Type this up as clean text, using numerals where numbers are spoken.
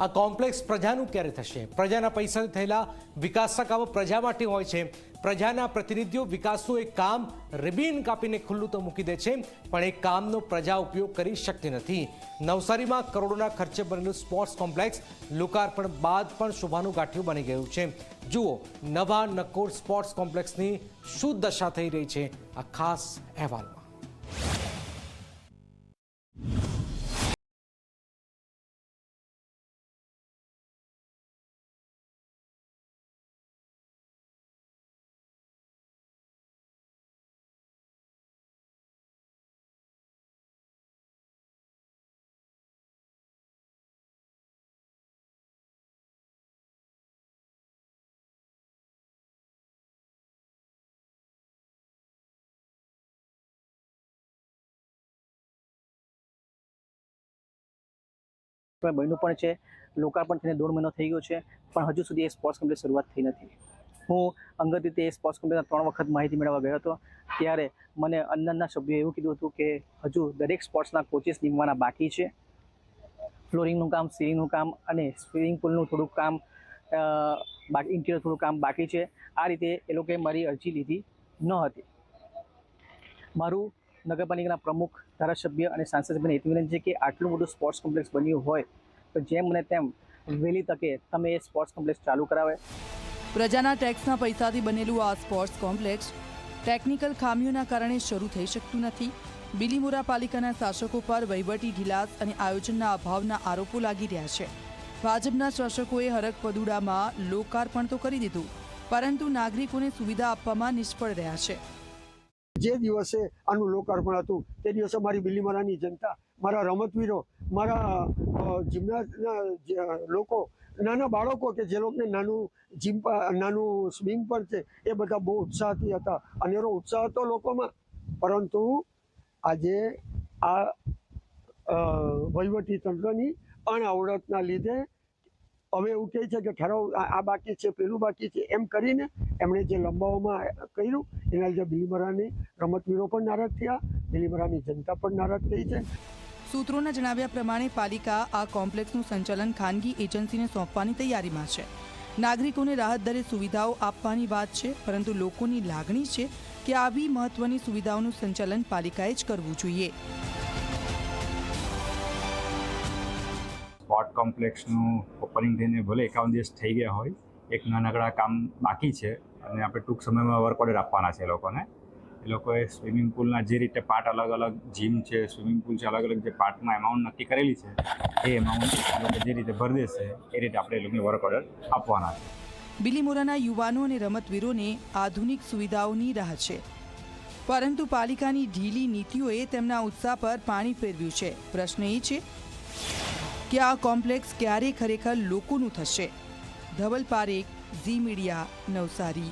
આ કોમ્પ્લેક્સ પ્રજાનું ક્યારે થશે? પ્રજાના પૈસાથી થયેલા વિકાસના કામો પ્રજા માટે હોય છે. પ્રજાના પ્રતિનિધિઓ વિકાસનું એક કામ રિબીન કાપીને ખુલ્લું તો મૂકી દે છે, પણ એ કામનો પ્રજા ઉપયોગ કરી શકતી નથી. નવસારીમાં કરોડોના ખર્ચે બનેલું સ્પોર્ટ્સ કોમ્પ્લેક્સ લોકાર્પણ બાદ પણ શોભાનું ગાંઠિયું બની ગયું છે. જુઓ નવા નકોર સ્પોર્ટ્સ કોમ્પ્લેક્સની શું દશા થઈ રહી છે આ ખાસ અહેવાલમાં. બન્યું પણ છે. લોકાર્પણ થઈને 1.5 મહિનો થઈ ગયો છે, પણ હજુ સુધી એ સ્પોર્ટ્સ કોમ્પ્લેક્સ શરૂઆત થઈ નથી. હું અંગત રીતે એ સ્પોર્ટ્સ કોમ્પ્લેક્સના 3 વખત માહિતી મેળવવા ગયો હતો. ત્યારે મને અંદરના સભ્યોએ એવું કીધું હતું કે હજુ દરેક સ્પોર્ટ્સના કોચિસ નિમવાના બાકી છે. ફ્લોરિંગનું કામ, સીલિંગનું કામ અને સ્વિમિંગ પુલનું થોડુંક કામ, ઇન્ટિરિયર થોડું કામ બાકી છે. આ રીતે એ લોકોએ મારી અરજી લીધી ન હતી. મારું નગરપાલિકાના પ્રમુખ, ધારાસભ્ય અને સાંસદ સભ્યને એટલી વિનંતી છે કે આટલું મોટું સ્પોર્ટ્સ કોમ્પ્લેક્સ બન્યું હોય તો જેમ મને તેમ વહેલી તકે તમે એ સ્પોર્ટ્સ કોમ્પ્લેક્સ ચાલુ કરાવે. પ્રજાના ટેક્સના પૈસાથી બનેલું આ સ્પોર્ટ્સ કોમ્પ્લેક્સ ટેકનિકલ ખામીઓના કારણે શરૂ થઈ શકતું નથી. બિલીમોરા પાલિકાના શાસકો પર વહીવટી ઢીલાસ અને આયોજનના અભાવના આરોપો લાગી રહ્યા છે. ભાજપના શાસકોએ હરકપદુડામાં લોકાર્પણ તો કરી દીધું, પરંતુ નાગરિકોને સુવિધા આપવામાં નિષ્ફળ રહ્યા છે. જે દિવસે આનું લોકાર્પણ હતું તે દિવસે મારી બિલીમોરાની જનતા, મારા રમતવીરો, મારા જિમ્નાસ્ટના લોકો, નાના બાળકો કે જે લોકોને નાનું સ્વિમિંગ પણ છે, એ બધા બહુ ઉત્સાહથી હતા. અનેરો ઉત્સાહ હતો લોકોમાં. પરંતુ આજે આ વહીવટી તંત્રની અણઆવડતના લીધે હવે એવું કહે છે કે ઠરાવ આ બાકી છે, પેલું બાકી છે, એમ કરીને એમણે જે લંબાવવામાં કર્યું એના લીધે બિલીમોરાની રમતવીરો પણ નારાજ થયા, બિલીમોરાની જનતા પણ નારાજ થઈ છે. સૂત્રોના જણાવ્યા પ્રમાણે પાલિકા આ કોમ્પ્લેક્સનું સંચાલન ખાનગી એજન્સીને સોંપવાની તૈયારીમાં છે. નાગરિકોને રાહત દરે સુવિધાઓ આપવાની વાત છે, પરંતુ લોકોની લાગણી છે કે આવી મહત્વની સુવિધાઓનું સંચાલન પાલિકાએ જ કરવું જોઈએ. સ્પોર્ટ કોમ્પ્લેક્સનું ઓપનિંગ થઈને ભલે 51 દિવસ થઈ ગયા હોય, એક નાનકડા કામ બાકી છે અને આપણે ટૂંક સમયમાં વર્ક ઓર્ડર આપવાના છે લોકોને. એ લોકોએ સ્વિમિંગ પુલના જે રીતે પાર્ટ અલગ અલગ જીમ છે, સ્વિમિંગ પુલ છે, અલગ અલગ જે પાર્ટમાં એમાઉન્ટ નક્કી કરેલી છે એ એમાઉન્ટ લોકો જે રીતે ભરી દેશે એ રીતે આપણે એ લોકોને વર્ક ઓર્ડર આપવાના છે. બિલીમોરાના યુવાનો અને રમતવીરોને આધુનિક સુવિધાઓની રાહ છે, પરંતુ પાલિકાની ઢીલી નીતિઓએ તેમના ઉત્સાહ પર પાણી ફેરવ્યું છે. પ્રશ્ન એ છે કે આ કોમ્પ્લેક્સ ક્યારે ખરેખર લોકોનું થશે? ધવલ પારેખ, ઝી મીડિયા, નવસારી.